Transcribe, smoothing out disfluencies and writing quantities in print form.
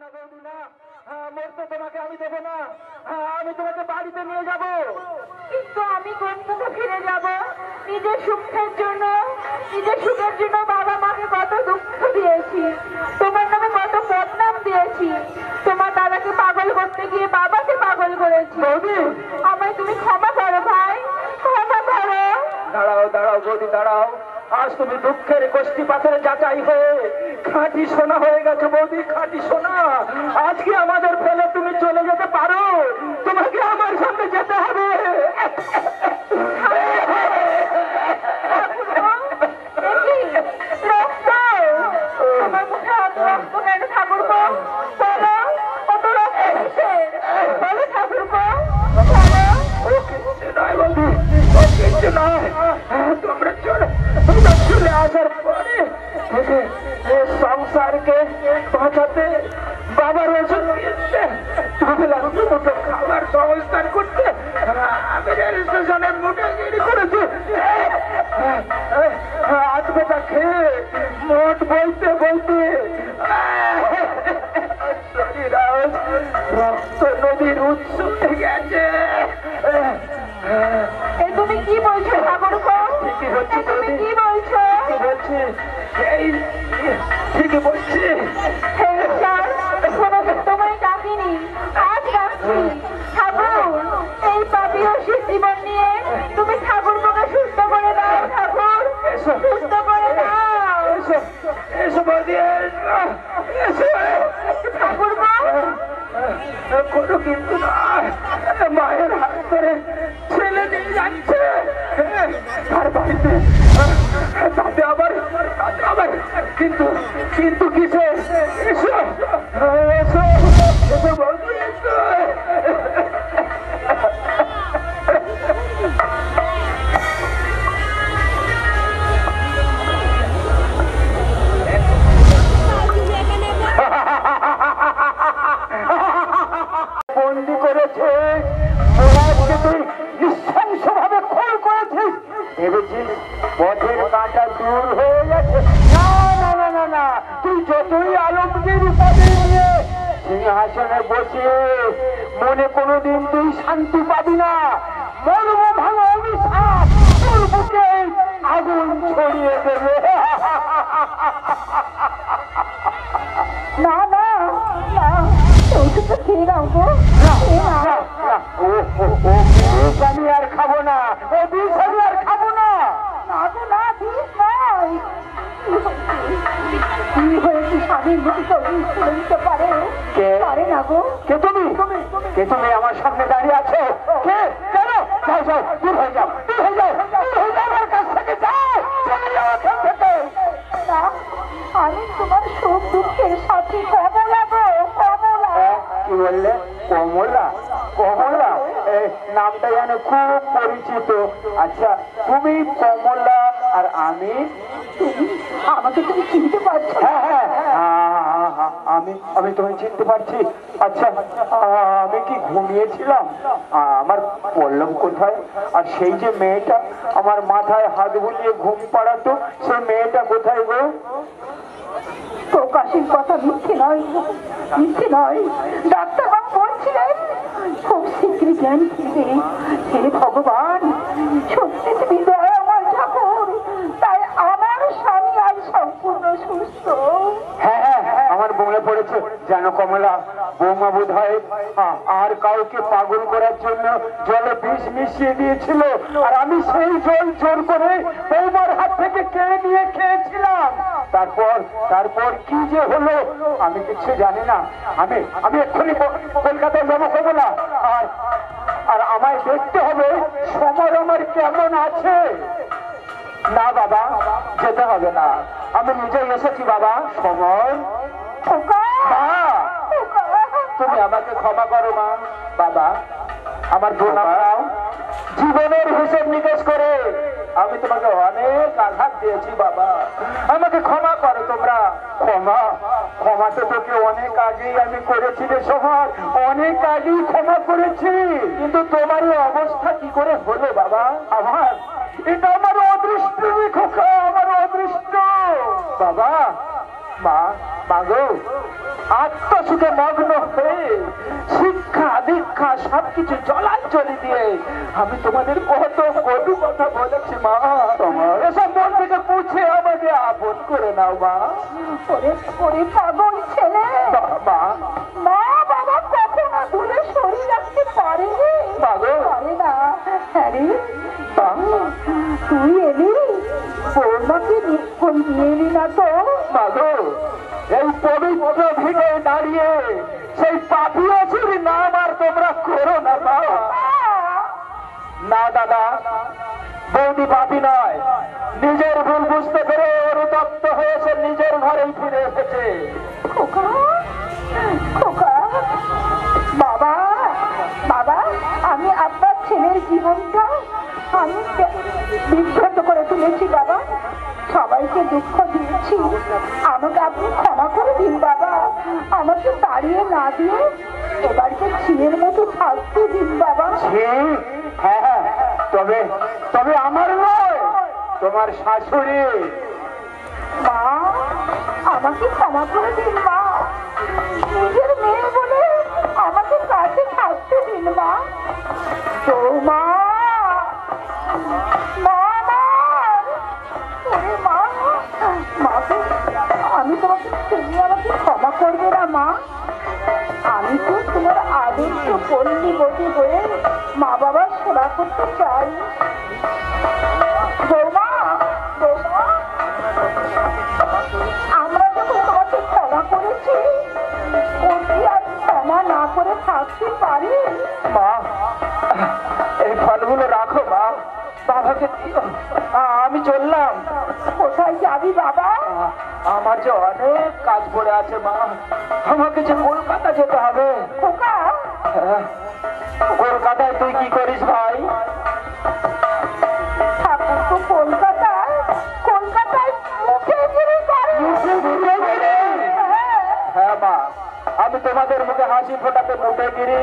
না বৌদি না, মরতে তোমাকে আমি দেবো না। আমি তোমাকে বাড়িতে নিয়ে যাব। কিন্তু আমি কোন মুখে ফিরে যাব? নিজের সুখের জন্য, নিজের সুখের জন্য বাবা মাকে কত দুঃখ দিয়েছি, তোমার নামে কত বদনাম দিয়েছি, তোমার দাদাকে পাগল করতে গিয়ে বাবাকে পাগল করেছি। বৌদি, আমায় তুমি ক্ষমা করো ভাই, ক্ষমা করো। দাঁড়াও দাঁড়াও বৌদি দাঁড়াও। আজ তুমি দুঃখের গোষ্ঠী পাথরে যাচাই হয়ে খাঁটি সোনা হয়ে গেছে বৌদি, খাঁটি সোনা। আজকে আমাদের ফেলে তুমি চলে যেতে পারো, তোমাকে আমার সামনে যেতে হবে। আমার মুখে অত রক্ত কেন ঠাকুরপো? বলো, অত রক্ত কিসের? বলো ঠাকুরপো, বলো। তোমরা চলে আসার পরে সংসারকে বাঁচাতে বাবার ওষুধ কিনতে, খাবার সংস্থান করতে আমি রেল স্টেশনে মুঠোগিরি করেছি। আজ বেটা খেয়ে মোট বলতে বলতে শরীর রক্ত নদীর উৎস হয়ে গেছে। তুমি কি বলছো ঠাকুরপো? ঠিকই হচ্ছে তুমি কি বলছো? বলছি, ঠিকই বলছি। তোমায় ডাকিনি, আজ ডাকছি। ঠাকুর, এই পাপী অসিত জীবন নিয়ে তুমি ঠাকুরপোকে সুস্থ করে দাও। ঠাকুর, সুস্থ করে দাও। এসো বৌদি, ঠাকুরপো, কোনো কিন্তু নয়, মায়ের হাত ধরে ছেলে নিয়ে যাচ্ছে তার বাড়িতে। তাতে আবার কিন্তু কিন্তু কিসে? এসো এসো এসো বৌদি, এসো। বন্দি করেছে, তুই নৃশংস ভাবে খুন করেছিস। ভেবেছিস পথের কাঁটা দূর হয়ে গেছে? না না না না না, তুই যতই আলমগীর উপাধি নিয়ে সিংহাসনে বসে মনে কোনোদিন তুই শান্তি পাবি না। মর্ম ভালো অভিশাপ তোর বুকে আগুন ছড়িয়ে দেবে। না না না, ওষুধটা খেয়ে দাও গো। আমি আর খাবো না, ও বিষ আমি আর খাবো না। না গো না, বিষ নয়। কি হয়েছে? স্বামীর মুখে তো বিষ তুলে দিতে পারে না গো। কে তুমি? কে তুমি আমার সামনে দাঁড়িয়ে আছো? কে? কেন? যাও যাও, দূর হয়ে যাও, দূর হয়ে যাও, দূর হয়ে যাও আমার কাছ থেকে, যাও, চলে যাও এখান থেকে। না, আমি তোমার সুখ দুঃখের সাথী কমলা গো, কমলা। কি বললে? কমলা? কমলা নামটা যেন খুব পরিচিত। আচ্ছা, তুমি কমলা আর আমি? আমাকে তুমি চিনতে পারছো? হ্যাঁ হ্যাঁ, আমি আমি তোমায় চিনতে পারছি। আচ্ছা, আমি কি ঘুমিয়েছিলাম? আমার পল্লব কোথায়? আর সেই যে মেয়েটা আমার মাথায় হাত বুলিয়ে ঘুম পাড়াতো, সেই মেয়েটা কোথায় গো? প্রকাশের কথা মিথ্যে নয়, মিথ্যে নয়। ডাক্তারবাবু বলছিলেন খুব শীঘ্রই জ্ঞান ফিরবে। হে ভগবান, সত্যি তুমি দয়াময় ঠাকুর। তাই আমার স্বামী আজ সম্পূর্ণ সুস্থ। হ্যাঁ হ্যাঁ, আমার মনে পড়েছে। জানো কমলা, বৌমা বোধ হয় আর কাউকে পাগল করার জন্য জলে বিষ মিশিয়ে দিয়েছিল, আর আমি সেই জল জোর করে বৌমার হাত থেকে কেড়ে নিয়ে খেয়েছিলাম। তারপর তারপর কি যে হলো আমি কিছু জানি না। আমি আমি এক্ষুনি কলকাতায় যাবো কমলা, আর আমায় দেখতে হবে সমর আমার কেমন আছে। না বাবা, যেতে হবে না, আমি নিজেই এসেছি বাবা। সমর, মা, তুমি আমাকে ক্ষমা করো মা। বাবা, আমার প্রণাম দাও। জীবনের হিসেব নিকেশ করে আমি তোমাকে অনেক আঘাত দিয়েছি বাবা, আমাকে ক্ষমা করো তোমরা। ক্ষমা? ক্ষমা তো তোকে অনেক আগেই আমি করেছি রে সমর, অনেক আগেই ক্ষমা করেছি। কিন্তু তোমার এই অবস্থা কি করে হলো বাবা? আমার এটা আমার অদৃষ্ট রে খোকা, আমার অদৃষ্ট। বাবা, মা, মা গো, আত্মসুখে মগ্ন হয়ে শিক্ষা দীক্ষা সবকিছু জলাঞ্জলি দিয়ে আমি তোমাদের কত কটু কথা বলেছি মা। তোমার এসব মন থেকে পুছে আমাকে আপন করে নাও মা। ওরে ওরে পাগল ছেলে, মা মা বাবা কখনো দূরে সরিয়ে রাখতে পারে পাগল পারে না। হ্যাঁ রে, তুই এলি বৌমাকে নিয়ে এলি না তো? পাগল এই পবিত্র ভিড়ে দাঁড়িয়ে সেই পাপি অসুরি নাম আর তোমরা করো না বাবা। না দাদা, বৌদি পাপি নয়, নিজের ভুল বুঝতে পেরে অনুতপ্ত হয়েছে, নিজের ঘরেই ফিরে এসেছে। খোকা খোকা, বাবা বাবা, আমি আপনার ছেলের জীবনটা আমি বিভ্রান্ত করে তুলেছি বাবা, সবাইকে দুঃখ দিয়েছি, আমাকে আপনি ক্ষমা করে দিন বাবা, আমাকে তাড়িয়ে না দিয়ে এবারকে ছেলের মতো থাকতে দিন বাবা। হ্যাঁ হ্যাঁ, তবে তবে আমার নয়, তোমার শাশুড়ি। মা আমাকে ক্ষমা করে দিন মা, নিজের মেয়ে বলে আমাকে কাছে থাকতে দিন মা। তো মা মা মা, ওরে মা, মাকে আমি তোমাকে, তুমি আমাকে ক্ষমা করবে না মা? আমি তো তোমার আদর্শ পল্লী বটে হয়ে মা বাবার সেবা করতে চাই। বৌমা বৌমা, আমরা যখন তোমাকে ক্ষমা করেছি, ওকে আর ক্ষমা না করে থাকতে পারি? মা এই ফলগুলো রাখো মা, বাবাকে দিও। আমি চললাম। কোথায় যাবি বাবা? আমার যে অনেক কাজ পড়ে আছে মা, আমাকে যে কলকাতা যেতে হবে। খোকা, কলকাতায় তুই কি করিস ভাই? ঠাকুর তো কলকাতায়, কলকাতায় মুখে গিরি করে। হ্যাঁ মা, আমি তোমাদের মুখে হাসি ফোটাতে মুখে গিরি,